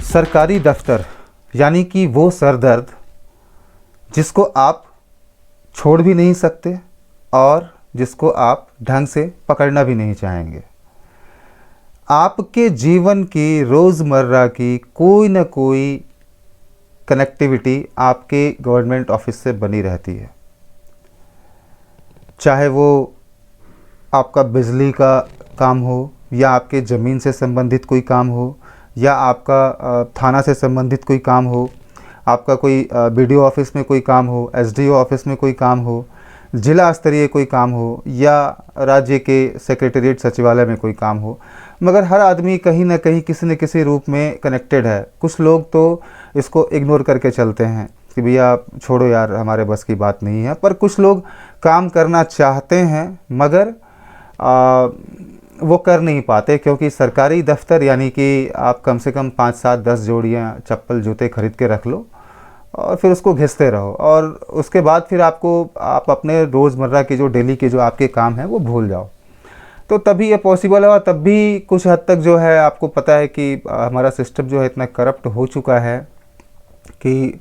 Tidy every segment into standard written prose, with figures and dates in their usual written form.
सरकारी दफ्तर यानी कि वो सरदर्द जिसको आप छोड़ भी नहीं सकते और जिसको आप ढंग से पकड़ना भी नहीं चाहेंगे। आपके जीवन की रोज़मर्रा की कोई ना कोई कनेक्टिविटी आपके गवर्नमेंट ऑफिस से बनी रहती है, चाहे वो आपका बिजली का काम हो या आपके ज़मीन से संबंधित कोई काम हो या आपका थाना से संबंधित कोई काम हो, आपका कोई बीडीओ ऑफिस में कोई काम हो, एसडीओ ऑफिस में कोई काम हो, जिला स्तरीय कोई काम हो या राज्य के सेक्रेटेरिएट सचिवालय में कोई काम हो। मगर हर आदमी कहीं ना कहीं किसी न किसी रूप में कनेक्टेड है। कुछ लोग तो इसको इग्नोर करके चलते हैं कि भैया छोड़ो यार, हमारे बस की बात नहीं है। पर कुछ लोग काम करना चाहते हैं मगर वो कर नहीं पाते, क्योंकि सरकारी दफ्तर यानी कि आप कम से कम 5, 7, 10 जोड़ियाँ चप्पल जूते खरीद के रख लो और फिर उसको घिसते रहो और उसके बाद फिर आप अपने रोज़मर्रा के जो डेली के जो आपके काम हैं वो भूल जाओ। तो तभी ये पॉसिबल है। और तब भी कुछ हद तक जो है आपको पता है कि हमारा सिस्टम जो है इतना करप्ट हो चुका है कि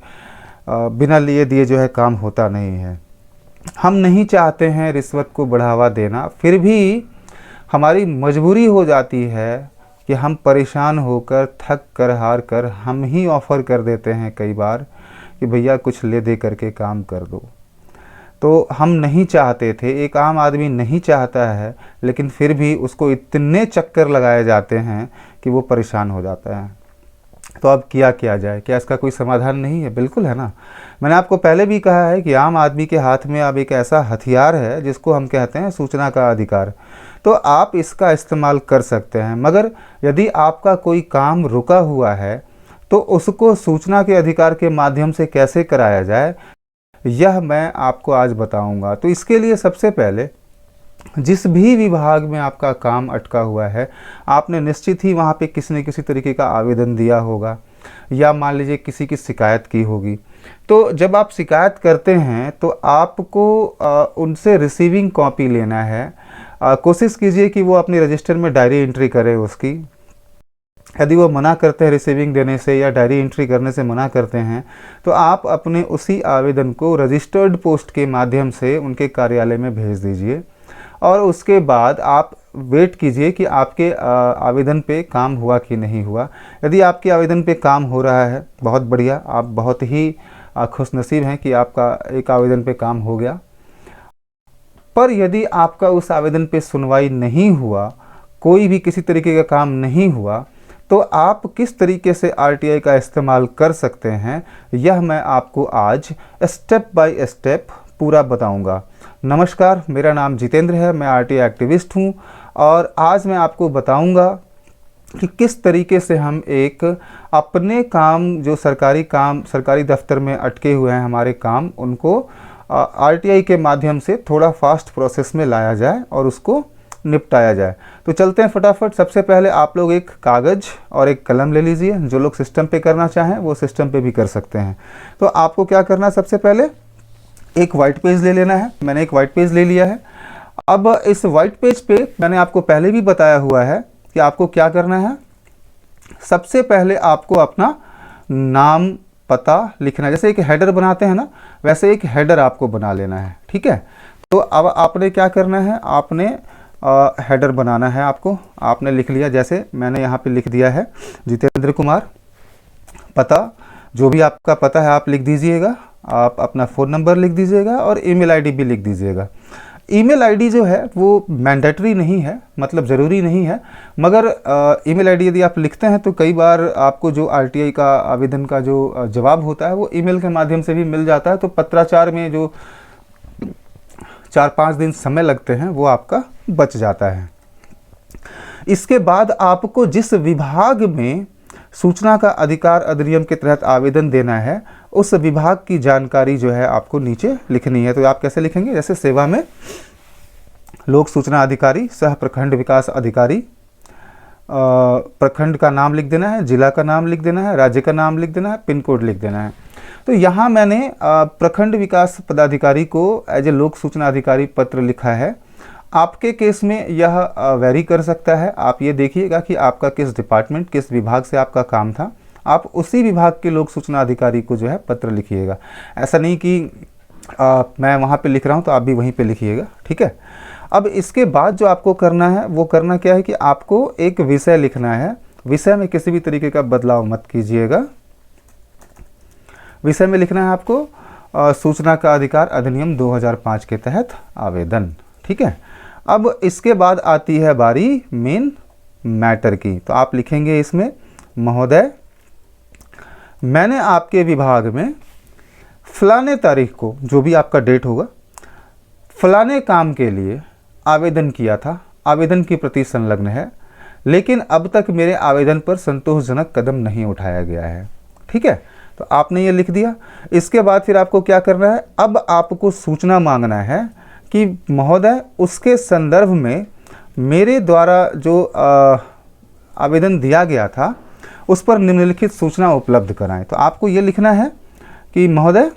बिना लिए दिए जो है काम होता नहीं है। हम नहीं चाहते हैं रिश्वत को बढ़ावा देना, फिर भी हमारी मजबूरी हो जाती है कि हम परेशान होकर थक कर हार कर हम ही ऑफ़र कर देते हैं कई बार कि भैया कुछ ले दे करके काम कर दो। तो हम नहीं चाहते थे, एक आम आदमी नहीं चाहता है, लेकिन फिर भी उसको इतने चक्कर लगाए जाते हैं कि वो परेशान हो जाता है। तो अब किया जाए? क्या इसका कोई समाधान नहीं है? बिल्कुल है ना। मैंने आपको पहले भी कहा है कि आम आदमी के हाथ में अब एक ऐसा हथियार है जिसको हम कहते हैं सूचना का अधिकार। तो आप इसका इस्तेमाल कर सकते हैं, मगर यदि आपका कोई काम रुका हुआ है तो उसको सूचना के अधिकार के माध्यम से कैसे कराया जाए, यह मैं आपको आज बताऊंगा। तो इसके लिए सबसे पहले जिस भी विभाग में आपका काम अटका हुआ है, आपने निश्चित ही वहाँ पे किसी न किसी तरीके का आवेदन दिया होगा या मान लीजिए किसी की शिकायत की होगी। तो जब आप शिकायत करते हैं तो आपको उनसे रिसीविंग कॉपी लेना है। कोशिश कीजिए कि वो अपनी रजिस्टर में डायरी एंट्री करें उसकी। यदि वो मना करते हैं रिसीविंग देने से या डायरी एंट्री करने से मना करते हैं तो आप अपने उसी आवेदन को रजिस्टर्ड पोस्ट के माध्यम से उनके कार्यालय में भेज दीजिए और उसके बाद आप वेट कीजिए कि आपके आवेदन पे काम हुआ कि नहीं हुआ। यदि आपके आवेदन पे काम हो रहा है, बहुत बढ़िया, आप बहुत ही खुशनसीब हैं कि आपका एक आवेदन पे काम हो गया। पर यदि आपका उस आवेदन पे सुनवाई नहीं हुआ, कोई भी किसी तरीके का काम नहीं हुआ, तो आप किस तरीके से आरटीआई का इस्तेमाल कर सकते हैं, यह मैं आपको आज स्टेप बाय स्टेप पूरा बताऊंगा। नमस्कार, मेरा नाम जितेंद्र है, मैं आरटीआई एक्टिविस्ट हूं और आज मैं आपको बताऊंगा कि किस तरीके से हम एक अपने काम जो सरकारी दफ्तर में अटके हुए हैं हमारे काम, उनको आरटीआई के माध्यम से थोड़ा फास्ट प्रोसेस में लाया जाए और उसको निपटाया जाए। तो चलते हैं फटाफट। सबसे पहले आप लोग एक कागज़ और एक कलम ले लीजिए। जो लोग सिस्टम पे करना चाहें वो सिस्टम पे भी कर सकते हैं। तो आपको क्या करना है, सबसे पहले एक वाइट पेज ले लेना है। मैंने एक वाइट पेज ले लिया है। अब इस वाइट पेज पे मैंने आपको पहले भी बताया हुआ है कि आपको क्या करना है। सबसे पहले आपको अपना नाम पता लिखना है। जैसे एक हेडर बनाते हैं ना, वैसे एक हेडर आपको बना लेना है, ठीक है। तो अब आपने क्या करना है, आपने हेडर बनाना है। आपने लिख लिया, जैसे मैंने यहाँ पे लिख दिया है जितेंद्र कुमार, पता जो भी आपका पता है आप लिख दीजिएगा। आप अपना फ़ोन नंबर लिख दीजिएगा और ईमेल आईडी भी लिख दीजिएगा। ईमेल आईडी जो है वो मैंडेटरी नहीं है, मतलब ज़रूरी नहीं है, मगर ईमेल आईडी यदि आप लिखते हैं तो कई बार आपको जो आरटीआई का आवेदन का जो जवाब होता है वो ईमेल के माध्यम से भी मिल जाता है। तो पत्राचार में जो 4-5 दिन समय लगते हैं वो आपका बच जाता है। इसके बाद आपको जिस विभाग में सूचना का अधिकार अधिनियम के तहत आवेदन देना है, उस विभाग की जानकारी जो है आपको नीचे लिखनी है। तो आप कैसे लिखेंगे, जैसे सेवा में लोक सूचना अधिकारी, सह प्रखंड विकास अधिकारी, प्रखंड का नाम लिख देना है, जिला का नाम लिख देना है, राज्य का नाम लिख देना है, पिन कोड लिख देना है। तो यहाँ मैंने प्रखंड विकास पदाधिकारी को एज ए लोक सूचना अधिकारी पत्र लिखा है। आपके केस में यह वेरी कर सकता है। आप ये देखिएगा कि आपका किस डिपार्टमेंट, किस विभाग से आपका काम था। आप उसी विभाग के लोक सूचना अधिकारी को जो है पत्र लिखिएगा। ऐसा नहीं कि मैं वहाँ पे लिख रहा हूँ तो आप भी वहीं पे लिखिएगा, ठीक है। अब इसके बाद जो आपको करना है वो करना क्या है कि आपको एक विषय लिखना है। विषय में किसी भी तरीके का बदलाव मत कीजिएगा। विषय में लिखना है आपको सूचना का अधिकार अधिनियम 2005 के तहत आवेदन, ठीक है। अब इसके बाद आती है बारी मेन मैटर की। तो आप लिखेंगे इसमें, महोदय मैंने आपके विभाग में फलाने तारीख को, जो भी आपका डेट होगा, फलाने काम के लिए आवेदन किया था। आवेदन की प्रति संलग्न है, लेकिन अब तक मेरे आवेदन पर संतोषजनक कदम नहीं उठाया गया है, ठीक है। तो आपने ये लिख दिया। इसके बाद फिर आपको क्या करना है, अब आपको सूचना मांगना है कि महोदय उसके संदर्भ में मेरे द्वारा जो आवेदन दिया गया था उस पर निम्नलिखित सूचना उपलब्ध कराएं। तो आपको ये लिखना है कि महोदय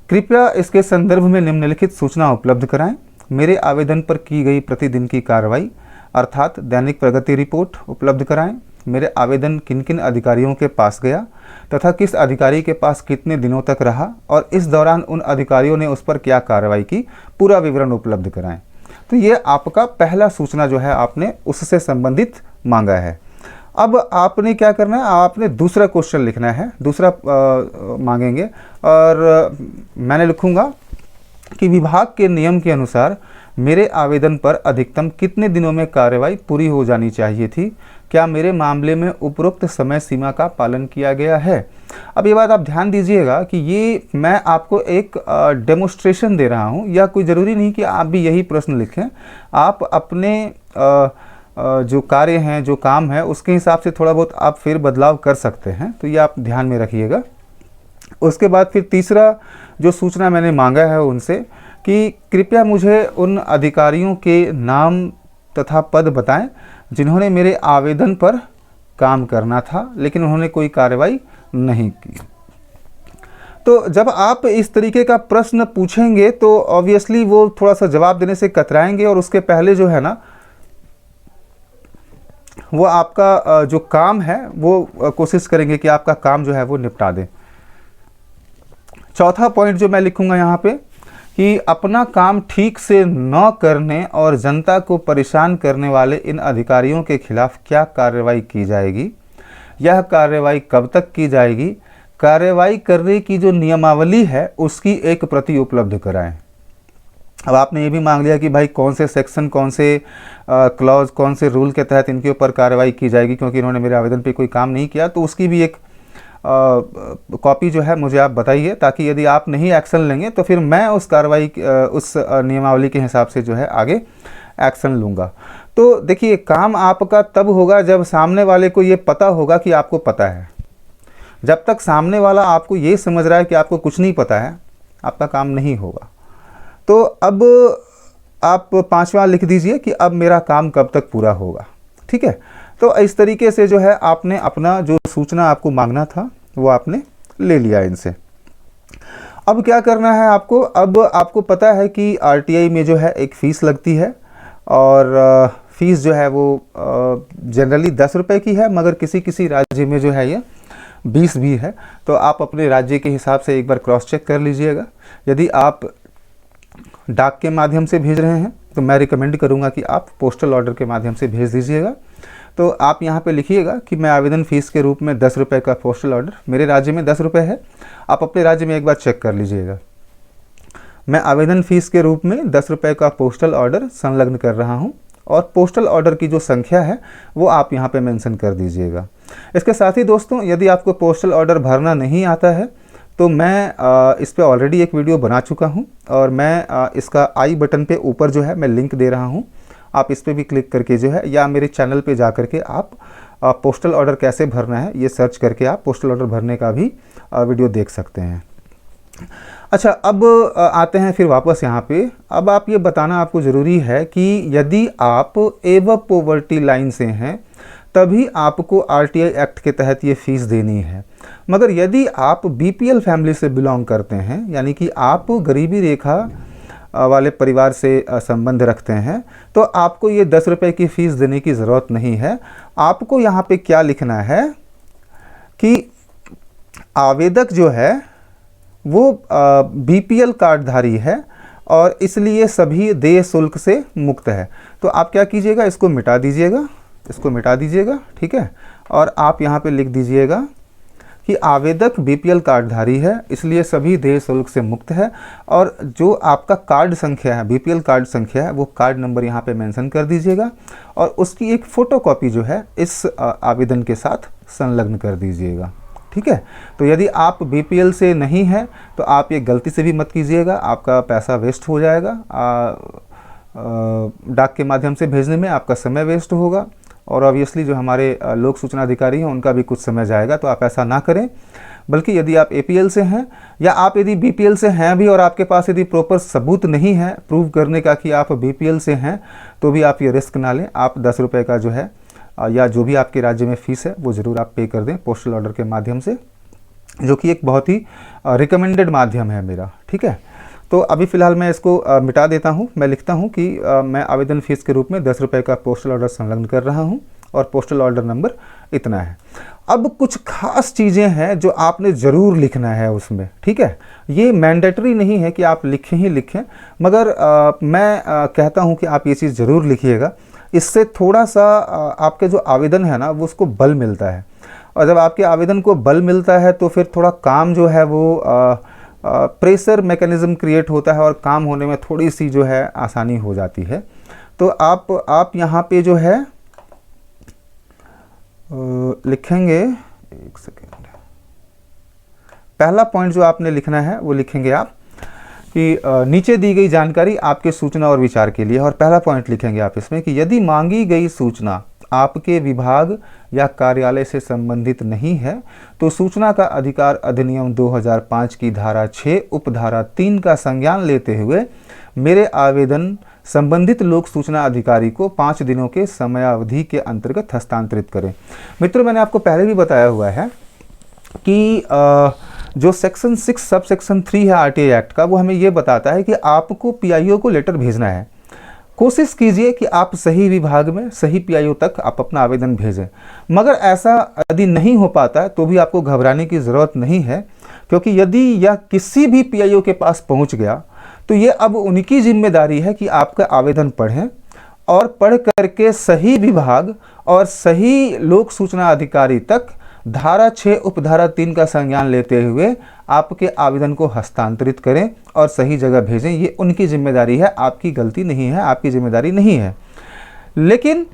कृपया इसके संदर्भ में निम्नलिखित सूचना उपलब्ध कराएं। मेरे आवेदन पर की गई प्रतिदिन की कार्रवाई अर्थात दैनिक प्रगति रिपोर्ट उपलब्ध कराएं। मेरे आवेदन किन किन अधिकारियों के पास गया तथा किस अधिकारी के पास कितने दिनों तक रहा और इस दौरान उन अधिकारियों ने उस पर क्या कार्रवाई की, पूरा विवरण उपलब्ध कराएं। तो ये आपका पहला सूचना जो है आपने उससे संबंधित मांगा है। अब आपने क्या करना है, आपने दूसरा क्वेश्चन लिखना है। दूसरा मांगेंगे और मैंने लिखूंगा कि विभाग के नियम के अनुसार मेरे आवेदन पर अधिकतम कितने दिनों में कार्रवाई पूरी हो जानी चाहिए थी, क्या मेरे मामले में उपरोक्त समय सीमा का पालन किया गया है। अब ये बात आप ध्यान दीजिएगा कि ये मैं आपको एक डेमोस्ट्रेशन दे रहा हूँ, या कोई ज़रूरी नहीं कि आप भी यही प्रश्न लिखें। आप अपने जो कार्य हैं, जो काम है, उसके हिसाब से थोड़ा बहुत आप फिर बदलाव कर सकते हैं। तो ये आप ध्यान में रखिएगा। उसके बाद फिर तीसरा जो सूचना मैंने मांगा है उनसे कि कृपया मुझे उन अधिकारियों के नाम तथा पद बताएं जिन्होंने मेरे आवेदन पर काम करना था लेकिन उन्होंने कोई कार्रवाई नहीं की। तो जब आप इस तरीके का प्रश्न पूछेंगे तो ऑब्वियसली वो थोड़ा सा जवाब देने से कतराएंगे और उसके पहले जो है ना, वो आपका जो काम है वो कोशिश करेंगे कि आपका काम जो है वो निपटा दें। चौथा पॉइंट जो मैं लिखूंगा यहाँ पे कि अपना काम ठीक से न करने और जनता को परेशान करने वाले इन अधिकारियों के खिलाफ क्या कार्रवाई की जाएगी, यह कार्रवाई कब तक की जाएगी, कार्रवाई करने की जो नियमावली है उसकी एक प्रति उपलब्ध कराएं। अब आपने ये भी मांग लिया कि भाई कौन से सेक्शन, कौन से क्लॉज, कौन से रूल के तहत इनके ऊपर कार्रवाई की जाएगी क्योंकि इन्होंने मेरे आवेदन पे कोई काम नहीं किया, तो उसकी भी एक कॉपी जो है मुझे आप बताइए, ताकि यदि आप नहीं एक्शन लेंगे तो फिर मैं उस कार्रवाई उस नियमावली के हिसाब से जो है आगे एक्शन लूँगा। तो देखिए, काम आपका तब होगा जब सामने वाले को ये पता होगा कि आपको पता है। जब तक सामने वाला आपको ये समझ रहा है कि आपको कुछ नहीं पता है, आपका काम नहीं होगा। तो अब आप पांचवा लिख दीजिए कि अब मेरा काम कब तक पूरा होगा, ठीक है। तो इस तरीके से जो है आपने अपना जो सूचना आपको मांगना था वो आपने ले लिया इनसे। अब क्या करना है आपको, अब आपको पता है कि आरटीआई में जो है एक फ़ीस लगती है और फ़ीस जो है वो जनरली 10 रुपये की है, मगर किसी किसी राज्य में जो है ये 20 भी है। तो आप अपने राज्य के हिसाब से एक बार क्रॉस चेक कर लीजिएगा। यदि आप डाक के माध्यम से भेज रहे हैं तो मैं रिकमेंड करूंगा कि आप पोस्टल ऑर्डर के माध्यम से भेज दीजिएगा। तो आप यहाँ पे लिखिएगा कि मैं आवेदन फ़ीस के रूप में 10 रुपये का पोस्टल ऑर्डर, मेरे राज्य में 10 रुपये है, आप अपने राज्य में एक बार चेक कर लीजिएगा। मैं आवेदन फ़ीस के रूप में 10 रुपये का पोस्टल ऑर्डर संलग्न कर रहा हूँ और पोस्टल ऑर्डर की जो संख्या है वो आप यहाँ पे मेंशन कर दीजिएगा। इसके साथ ही दोस्तों, यदि आपको पोस्टल ऑर्डर भरना नहीं आता है तो मैं इस पर ऑलरेडी एक वीडियो बना चुका हूँ और मैं इसका आई बटन पे ऊपर जो है मैं लिंक दे रहा हूँ। आप इस पर भी क्लिक करके जो है, या मेरे चैनल पे जा करके आप पोस्टल ऑर्डर कैसे भरना है ये सर्च करके आप पोस्टल ऑर्डर भरने का भी वीडियो देख सकते हैं। अच्छा, अब आते हैं फिर वापस यहाँ पे। अब आप ये बताना आपको ज़रूरी है कि यदि आप एबव पॉवर्टी लाइन से हैं तभी आपको आरटीआई एक्ट के तहत ये फ़ीस देनी है। मगर यदि आप बीपीएल फैमिली से बिलोंग करते हैं, यानी कि आप गरीबी रेखा वाले परिवार से संबंध रखते हैं, तो आपको ये 10 रुपये की फ़ीस देने की ज़रूरत नहीं है। आपको यहाँ पे क्या लिखना है कि आवेदक जो है वो बीपीएल कार्डधारी है और इसलिए सभी देय शुल्क से मुक्त है। तो आप क्या कीजिएगा, इसको मिटा दीजिएगा, इसको मिटा दीजिएगा, ठीक है। और आप यहाँ पे लिख दीजिएगा कि आवेदक बीपीएल कार्डधारी है इसलिए सभी देय शुल्क से मुक्त है, और जो आपका कार्ड संख्या है, बीपीएल कार्ड संख्या है, वो कार्ड नंबर यहाँ पे मेंशन कर दीजिएगा और उसकी एक फ़ोटोकॉपी जो है इस आवेदन के साथ संलग्न कर दीजिएगा, ठीक है। तो यदि आप बीपीएल से नहीं हैं तो आप ये गलती से भी मत कीजिएगा, आपका पैसा वेस्ट हो जाएगा, डाक के माध्यम से भेजने में आपका समय वेस्ट होगा और ऑब्वियसली जो हमारे लोक सूचना अधिकारी हैं उनका भी कुछ समय जाएगा। तो आप ऐसा ना करें, बल्कि यदि आप एपीएल से हैं या आप यदि बीपीएल से हैं भी और आपके पास यदि प्रॉपर सबूत नहीं है प्रूव करने का कि आप बीपीएल से हैं, तो भी आप ये रिस्क ना लें। आप 10 रुपये का जो है या जो भी आपके राज्य में फ़ीस है वो ज़रूर आप पे कर दें पोस्टल ऑर्डर के माध्यम से, जो कि एक बहुत ही रिकमेंडेड माध्यम है मेरा, ठीक है। तो अभी फ़िलहाल मैं इसको मिटा देता हूँ। मैं लिखता हूँ कि मैं आवेदन फ़ीस के रूप में 10 रुपये का पोस्टल ऑर्डर संलग्न कर रहा हूँ और पोस्टल ऑर्डर नंबर इतना है। अब कुछ खास चीज़ें हैं जो आपने ज़रूर लिखना है उसमें, ठीक है। ये मैंडेटरी नहीं है कि आप लिखें ही लिखें, मगर मैं कहता हूँ कि आप ये चीज़ ज़रूर लिखिएगा। इससे थोड़ा सा आपके जो आवेदन है ना वो उसको बल मिलता है, और जब आपके आवेदन को बल मिलता है तो फिर थोड़ा काम जो है वो प्रेशर मैकेनिज़्म क्रिएट होता है और काम होने में थोड़ी सी जो है आसानी हो जाती है। तो आप यहाँ पे जो है लिखेंगे, एक सेकेंड, पहला पॉइंट जो आपने लिखना है वो लिखेंगे आप कि नीचे दी गई जानकारी आपके सूचना और विचार के लिए, और पहला पॉइंट लिखेंगे आप इसमें कि यदि मांगी गई सूचना आपके विभाग या कार्यालय से संबंधित नहीं है तो सूचना का अधिकार अधिनियम 2005 की धारा 6 उपधारा 3 का संज्ञान लेते हुए मेरे आवेदन संबंधित लोक सूचना अधिकारी को 5 दिनों के समयावधि के अंतर्गत हस्तांतरित करें। मित्रों, मैंने आपको पहले भी बताया हुआ है कि जो सेक्शन 6 सब सेक्शन 3 है आरटीआई एक्ट का, वो हमें ये बताता है कि आपको पीआईओ को लेटर भेजना है। कोशिश कीजिए कि आप सही विभाग में सही पीआईओ तक आप अपना आवेदन भेजें, मगर ऐसा यदि नहीं हो पाता है तो भी आपको घबराने की ज़रूरत नहीं है, क्योंकि यदि यह किसी भी पीआईओ के पास पहुंच गया तो ये अब उनकी जिम्मेदारी है कि आपका आवेदन पढ़ें और पढ़ करके सही विभाग और सही लोक सूचना अधिकारी तक धारा 6 उपधारा 3 का संज्ञान लेते हुए आपके आवेदन को हस्तांतरित करें और सही जगह भेजें। ये उनकी जिम्मेदारी है, आपकी गलती नहीं है, आपकी जिम्मेदारी नहीं है। लेकिन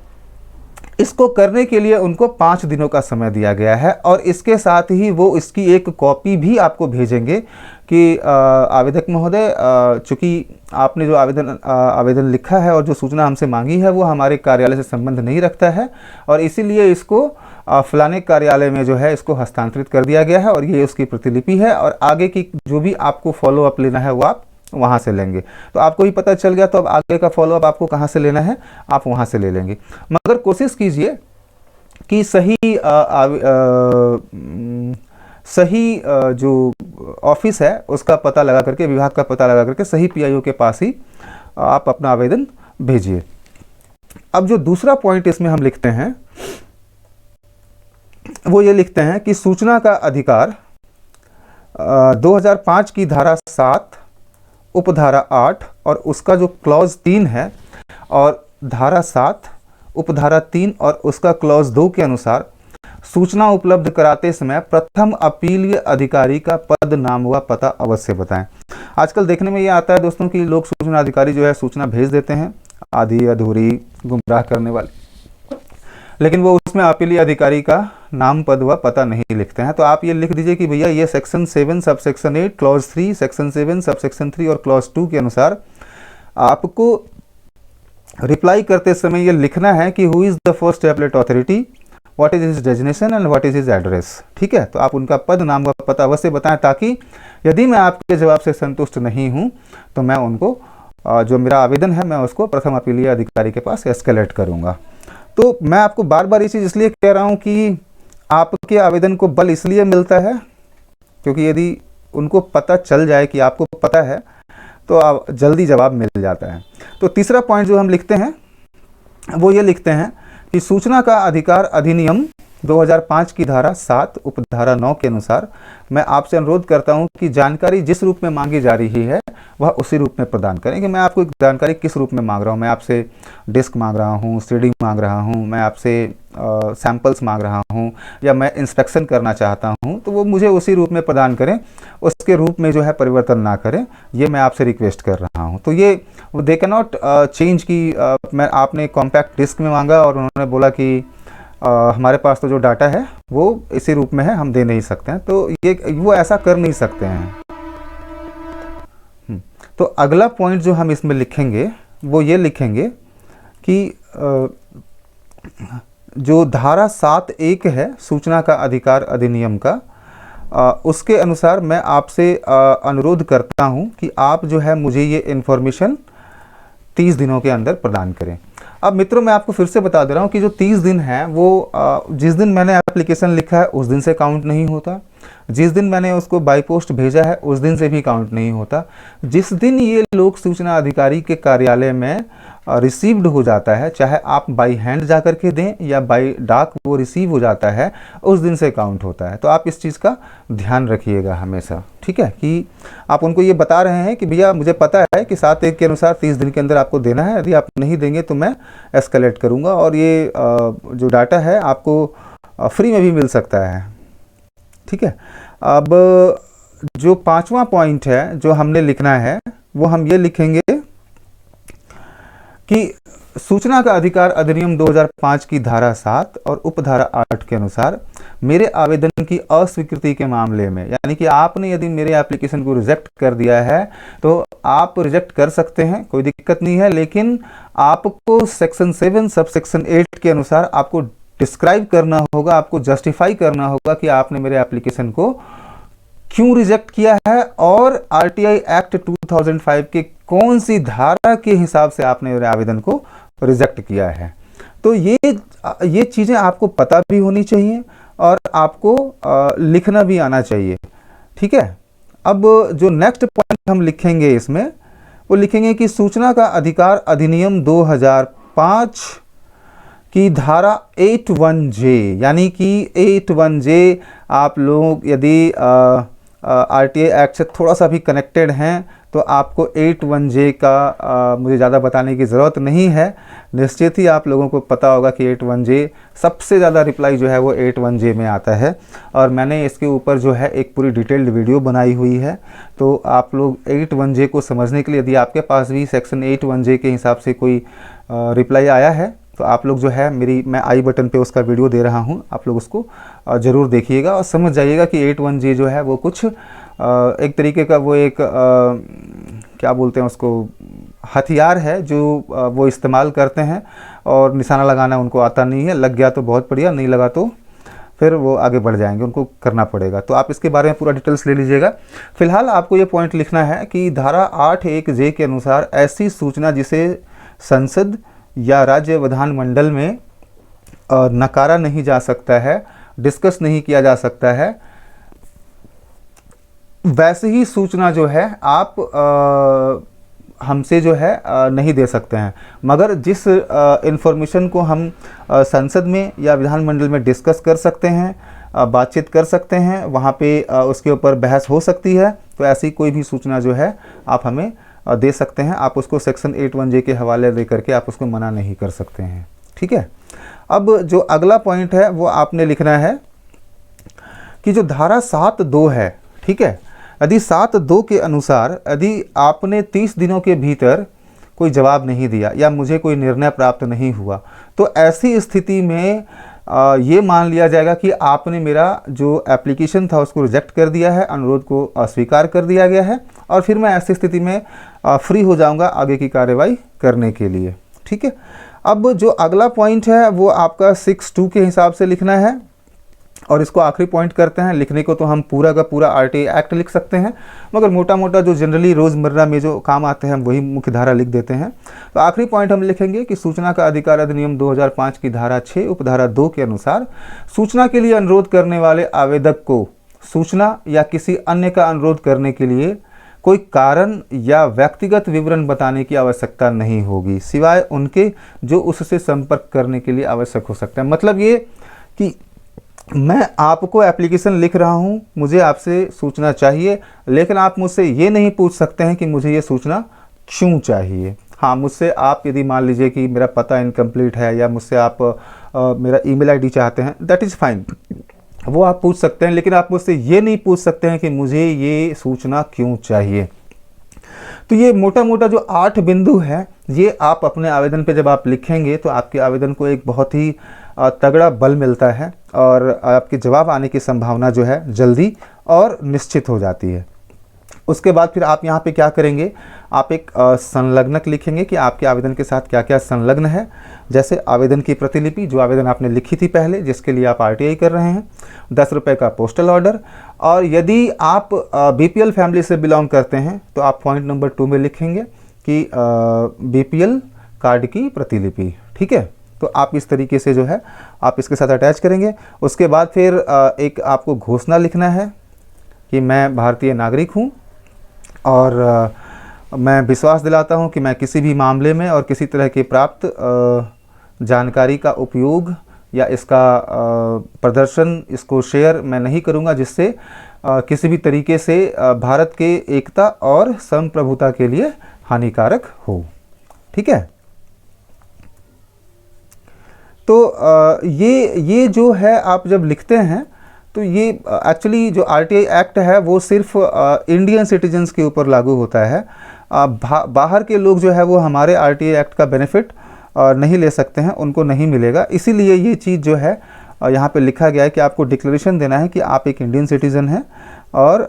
इसको करने के लिए उनको 5 दिनों का समय दिया गया है, और इसके साथ ही वो इसकी एक कॉपी भी आपको भेजेंगे कि आवेदक महोदय, चूँकि आपने जो आवेदन लिखा है और जो सूचना हमसे मांगी है वो हमारे कार्यालय से संबंध नहीं रखता है, और इसीलिए इसको फलाने कार्यालय में जो है इसको हस्तांतरित कर दिया गया है, और ये उसकी प्रतिलिपि है, और आगे की जो भी आपको फॉलोअप लेना है वो आप वहाँ से लेंगे। तो आपको भी पता चल गया, तो अब आगे का फॉलोअप आपको कहाँ से लेना है, आप वहाँ से ले लेंगे। मगर कोशिश कीजिए कि सही जो ऑफिस है उसका पता लगा करके, विभाग का पता लगा करके सही पीआईओ के पास ही आप अपना आवेदन भेजिए। अब जो दूसरा पॉइंट इसमें हम लिखते हैं वो ये लिखते हैं कि सूचना का अधिकार 2005 की धारा 7 उपधारा 8 और उसका जो क्लॉज 3 है, और धारा 7 उपधारा 3 और उसका क्लॉज 2 के अनुसार सूचना उपलब्ध कराते समय प्रथम अपीलीय अधिकारी का पद, नाम व पता अवश्य बताएं। आजकल देखने में ये आता है दोस्तों कि लोक सूचना अधिकारी जो है सूचना भेज देते हैं आधी अधूरी, गुमराह करने वाली, लेकिन वो उसमें अपीलीय अधिकारी का नाम, पद व पता नहीं लिखते हैं। तो आप ये लिख दीजिए कि भैया ये section 7 sub section 8 clause 3, section 7 sub section 3 और क्लॉज 2 के अनुसार आपको रिप्लाई करते समय ये लिखना है कि who is the first appellate authority, what is his designation and what is his address. ठीक है, तो आप उनका पद, नाम व पता अवश्य बताएं, ताकि यदि मैं आपके जवाब से संतुष्ट नहीं हूँ तो मैं उनको जो मेरा आवेदन है मैं उसको प्रथम अपीलीय अधिकारी के पास एस्केलेट करूँगा। तो मैं आपको बार बार ये चीज़ इसलिए कह रहा हूँ कि आपके आवेदन को बल इसलिए मिलता है क्योंकि यदि उनको पता चल जाए कि आपको पता है तो आप जल्दी जवाब मिल जाता है। तो तीसरा पॉइंट जो हम लिखते हैं वो ये लिखते हैं कि सूचना का अधिकार अधिनियम 2005 की धारा 7 उपधारा 9 के अनुसार मैं आपसे अनुरोध करता हूं कि जानकारी जिस रूप में मांगी जा रही है वह उसी रूप में प्रदान करें। कि मैं आपको एक जानकारी किस रूप में मांग रहा हूं, मैं आपसे डिस्क मांग रहा हूं, सीडी मांग रहा हूं, मैं आपसे सैंपल्स मांग रहा हूं, या मैं इंस्पेक्शन करना चाहता हूं, तो वो मुझे उसी रूप में प्रदान करें, उसके रूप में जो है परिवर्तन ना करें, ये मैं आपसे रिक्वेस्ट कर रहा हूं। तो ये दे कैन नॉट चेंज की मैं आपने कॉम्पैक्ट डिस्क में मांगा और उन्होंने बोला कि हमारे पास तो जो डाटा है वो इसी रूप में है, हम दे नहीं सकते हैं, तो ये वो ऐसा कर नहीं सकते हैं। तो अगला पॉइंट जो हम इसमें लिखेंगे वो ये लिखेंगे कि जो धारा 7(1) है सूचना का अधिकार अधिनियम का, उसके अनुसार मैं आपसे अनुरोध करता हूं कि आप जो है मुझे ये इन्फॉर्मेशन 30 दिनों के अंदर प्रदान करें। अब मित्रों मैं आपको फिर से बता दे रहा हूँ कि जो 30 दिन है वो जिस दिन मैंने एप्लीकेशन लिखा है उस दिन से काउंट नहीं होता, जिस दिन मैंने उसको बाई पोस्ट भेजा है उस दिन से भी काउंट नहीं होता, जिस दिन ये लोक सूचना अधिकारी के कार्यालय में रिसीव्ड हो जाता है, चाहे आप बाई हैंड जा कर के दें या बाई डाक वो रिसीव हो जाता है, उस दिन से काउंट होता है। तो आप इस चीज़ का ध्यान रखिएगा हमेशा, ठीक है, कि आप उनको ये बता रहे हैं कि भैया मुझे पता है कि 7(1) के अनुसार 30 दिन के अंदर आपको देना है, यदि आप नहीं देंगे तो मैं एस्केलेट करूँगा और ये जो डाटा है आपको फ्री में भी मिल सकता है, ठीक है। अब जो 5वां पॉइंट है जो हमने लिखना है वो हम ये लिखेंगे कि सूचना का अधिकार अधिनियम 2005 की धारा 7 और उपधारा 8 के अनुसार मेरे आवेदन की अस्वीकृति के मामले में, यानी कि आपने यदि मेरे एप्लीकेशन को रिजेक्ट कर दिया है तो आप रिजेक्ट कर सकते हैं, कोई दिक्कत नहीं है, लेकिन आपको सेक्शन 7 सब सेक्शन 8 के अनुसार आपको डिस्क्राइब करना होगा, आपको जस्टिफाई करना होगा कि आपने मेरे एप्लीकेशन को क्यों रिजेक्ट किया है और आरटीआई एक्ट 2005 के कौन सी धारा के हिसाब से आपने मेरे आवेदन को रिजेक्ट किया है। तो ये चीज़ें आपको पता भी होनी चाहिए और आपको लिखना भी आना चाहिए, ठीक है। अब जो नेक्स्ट पॉइंट हम लिखेंगे इसमें वो लिखेंगे कि सूचना का अधिकार अधिनियम 2005 की धारा 81J, यानी कि 81J आप लोग यदि आरटीआई एक्ट से थोड़ा सा भी कनेक्टेड हैं तो आपको 81J का मुझे ज़्यादा बताने की ज़रूरत नहीं है, निश्चित ही आप लोगों को पता होगा कि 81J सबसे ज़्यादा रिप्लाई जो है वो 81J में आता है और मैंने इसके ऊपर जो है एक पूरी डिटेल्ड वीडियो बनाई हुई है। तो आप लोग 81J को समझने के लिए यदि आपके पास भी सेक्शन 81J के हिसाब से कोई रिप्लाई आया है तो आप लोग जो है मैं आई बटन पे उसका वीडियो दे रहा हूँ, आप लोग उसको ज़रूर देखिएगा और समझ जाइएगा कि 81J जो है वो कुछ एक तरीके का वो एक क्या बोलते हैं उसको हथियार है जो वो इस्तेमाल करते हैं और निशाना लगाना उनको आता नहीं है, लग गया तो बहुत बढ़िया, नहीं लगा तो फिर वो आगे बढ़ जाएंगे, उनको करना पड़ेगा। तो आप इसके बारे में पूरा डिटेल्स ले लीजिएगा। फिलहाल आपको ये पॉइंट लिखना है कि धारा 8(1) के अनुसार ऐसी सूचना जिसे संसद या राज्य विधानमंडल में नकारा नहीं जा सकता है, डिस्कस नहीं किया जा सकता है, वैसे ही सूचना जो है आप हमसे जो है नहीं दे सकते हैं। मगर जिस इंफॉर्मेशन को हम संसद में या विधानमंडल में डिस्कस कर सकते हैं, बातचीत कर सकते हैं, वहाँ पे उसके ऊपर बहस हो सकती है, तो ऐसी कोई भी सूचना जो है आप हमें दे सकते हैं। आप उसको सेक्शन 81J के हवाले दे करके आप उसको मना नहीं कर सकते हैं, ठीक है। अब जो अगला पॉइंट है वो आपने लिखना है कि जो धारा 7(2) है, ठीक है, यदि 7(2) के अनुसार यदि आपने 30 दिनों के भीतर कोई जवाब नहीं दिया या मुझे कोई निर्णय प्राप्त नहीं हुआ तो ऐसी स्थिति में ये मान लिया जाएगा कि आपने मेरा जो एप्लीकेशन था उसको रिजेक्ट कर दिया है, अनुरोध को अस्वीकार कर दिया गया है और फिर मैं ऐसी स्थिति में फ्री हो जाऊंगा आगे की कार्रवाई करने के लिए, ठीक है। अब जो अगला पॉइंट है वो आपका 6(2) के हिसाब से लिखना है और इसको आखिरी पॉइंट करते हैं। लिखने को तो हम पूरा का पूरा आरटीआई एक्ट लिख सकते हैं, मगर मोटा मोटा जो जनरली रोज़मर्रा में जो काम आते हैं वही मुख्य धारा लिख देते हैं। तो आखिरी पॉइंट हम लिखेंगे कि सूचना का अधिकार अधिनियम 2005 की धारा 6 उपधारा 2 के अनुसार सूचना के लिए अनुरोध करने वाले आवेदक को सूचना या किसी अन्य का अनुरोध करने के लिए कोई कारण या व्यक्तिगत विवरण बताने की आवश्यकता नहीं होगी सिवाय उनके जो उससे संपर्क करने के लिए आवश्यक हो सकता है। मतलब ये कि मैं आपको एप्लीकेशन लिख रहा हूँ, मुझे आपसे सूचना चाहिए, लेकिन आप मुझसे ये नहीं पूछ सकते हैं कि मुझे ये सूचना क्यों चाहिए। हाँ, मुझसे आप यदि मान लीजिए कि मेरा पता इनकम्प्लीट है या मुझसे आप मेरा ईमेल आईडी चाहते हैं, दैट इज़ फाइन, वो आप पूछ सकते हैं, लेकिन आप मुझसे ये नहीं पूछ सकते हैं कि मुझे ये सूचना क्यों चाहिए। तो ये मोटा मोटा जो 8 बिंदु है, ये आप अपने आवेदन पे जब आप लिखेंगे तो आपके आवेदन को एक बहुत ही तगड़ा बल मिलता है और आपके जवाब आने की संभावना जो है जल्दी और निश्चित हो जाती है। उसके बाद फिर आप यहाँ पे क्या करेंगे, आप एक संलग्नक लिखेंगे कि आपके आवेदन के साथ क्या क्या संलग्न है। जैसे आवेदन की प्रतिलिपि, जो आवेदन आपने लिखी थी पहले, जिसके लिए आप आरटीआई कर रहे हैं, 10 रुपये का पोस्टल ऑर्डर, और यदि आप बीपीएल फैमिली से बिलोंग करते हैं तो आप पॉइंट नंबर 2 में लिखेंगे कि बीपीएल कार्ड की प्रतिलिपि। ठीक है, तो आप इस तरीके से जो है आप इसके साथ अटैच करेंगे। उसके बाद फिर एक आपको घोषणा लिखना है कि मैं भारतीय नागरिक हूँ और मैं विश्वास दिलाता हूँ कि मैं किसी भी मामले में और किसी तरह की प्राप्त जानकारी का उपयोग या इसका प्रदर्शन, इसको शेयर मैं नहीं करूँगा जिससे किसी भी तरीके से भारत के एकता और संप्रभुता के लिए हानिकारक हो। ठीक है, तो ये जो है आप जब लिखते हैं तो ये एक्चुअली जो आरटीआई एक्ट है वो सिर्फ इंडियन सिटीजन्स के ऊपर लागू होता है। बाहर के लोग जो है वो हमारे आरटीआई एक्ट का बेनिफिट नहीं ले सकते हैं, उनको नहीं मिलेगा। इसीलिए ये चीज़ जो है यहाँ पे लिखा गया है कि आपको डिक्लेरेशन देना है कि आप एक इंडियन सिटीज़न हैं और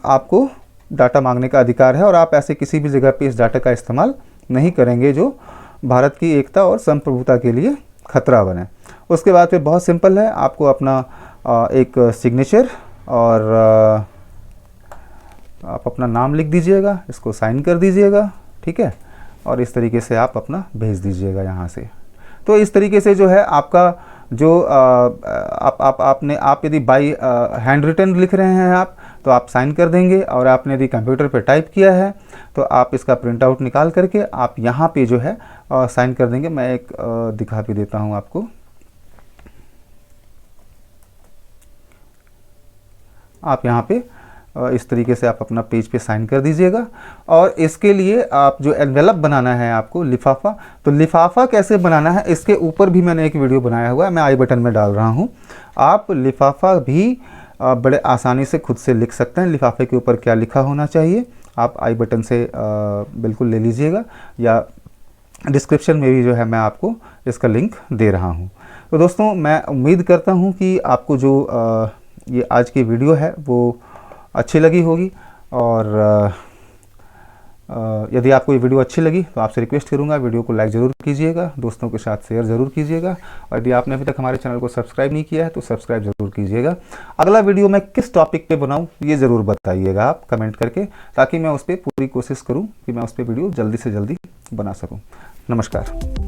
आपको डाटा मांगने का अधिकार है और आप ऐसे किसी भी जगह पे इस डाटा का इस्तेमाल नहीं करेंगे जो भारत की एकता और संप्रभुता के लिए खतरा बने। उसके बाद फिर बहुत सिंपल है, आपको अपना एक सिग्नेचर और आप अपना नाम लिख दीजिएगा, इसको साइन कर दीजिएगा। ठीक है, और इस तरीके से आप अपना भेज दीजिएगा यहाँ से। तो इस तरीके से जो है आपका जो आप यदि बाई हैंड रिटन लिख रहे हैं आप, तो आप साइन कर देंगे, और आपने यदि कंप्यूटर पे टाइप किया है तो आप इसका प्रिंट आउट निकाल करके आप यहाँ पे जो है साइन कर देंगे। मैं एक दिखा भी देता हूँ आपको। आप यहाँ पे इस तरीके से आप अपना पेज पे साइन कर दीजिएगा। और इसके लिए आप जो एनवेलप बनाना है आपको, लिफाफा, तो लिफाफा कैसे बनाना है इसके ऊपर भी मैंने एक वीडियो बनाया हुआ है, मैं आई बटन में डाल रहा हूँ। आप लिफाफा भी बड़े आसानी से खुद से लिख सकते हैं। लिफाफे के ऊपर क्या लिखा होना चाहिए आप आई बटन से बिल्कुल ले लीजिएगा, या डिस्क्रिप्शन में भी जो है मैं आपको इसका लिंक दे रहा हूँ। तो दोस्तों, मैं उम्मीद करता हूँ कि आपको जो ये आज की वीडियो है वो अच्छी लगी होगी, और यदि आपको ये वीडियो अच्छी लगी तो आपसे रिक्वेस्ट करूंगा वीडियो को लाइक ज़रूर कीजिएगा, दोस्तों के साथ शेयर ज़रूर कीजिएगा, और यदि आपने अभी तक हमारे चैनल को सब्सक्राइब नहीं किया है तो सब्सक्राइब ज़रूर कीजिएगा। अगला वीडियो मैं किस टॉपिक पे बनाऊं ये ज़रूर बताइएगा आप कमेंट करके, ताकि मैं उस पर पूरी कोशिश करूँ कि मैं उस पर वीडियो जल्दी से जल्दी बना सकूँ। नमस्कार।